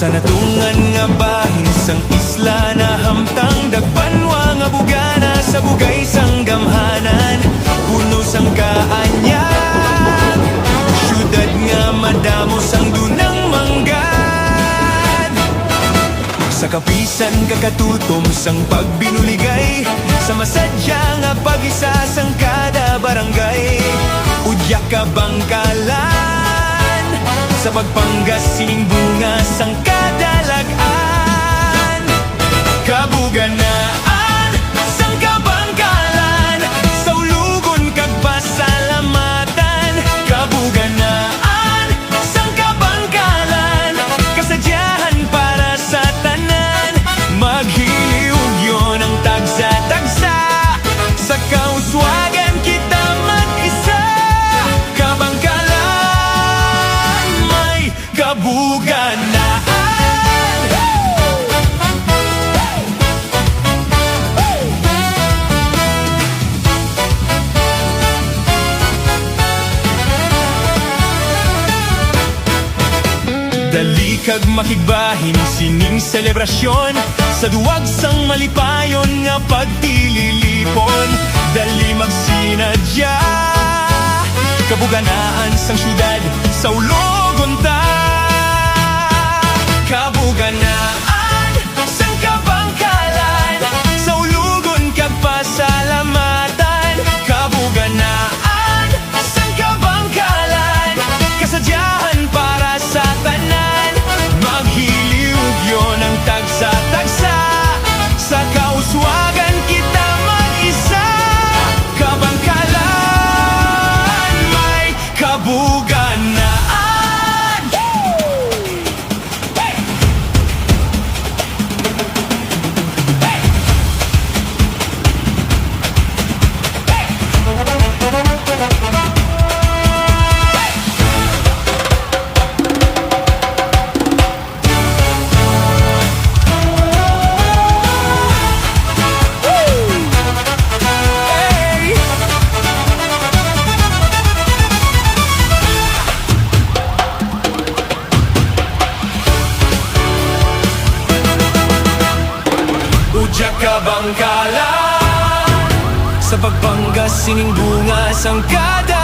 Sa natungan nga bahin sang isla na hamtang dagpanwa nga bugana sa bugay sang gamhanan puno sang kaanyag syudad nga madamo sang dunang manggad sa kapisan kakatutom sang pagbinuligay sa masadya nga pag-isa sang kada barangay udya ka bangkalan sa pagpanggasing bunga sang kadalagan kabuganaan sang kabangkalan sa ulugon kag pasalamatan kabuganaan sang kabangkalan kasadyahan para sa tanan maghiliw yun ang tagsa-tagsa sa kauswagan kita mag-isa kabangkalan kabuganaan. Dali kag makigbahin sining selebrasyon sa duwag sang malipayon nga pagtililipon dali magsinadya kabuganaan sang syudad sa ulogon ta kabuganaan sang kabangkalan sa ulugon kag pasalamatan kabuganaan sang kabangkalan kasadyahan para sa tanan maghiliw yun ang tagsa-tagsa sa kauswagan kita mag-isa kabangkalan may kabuganaan. Udya ka bangkalan sa pagpanggas sining bunga sang kada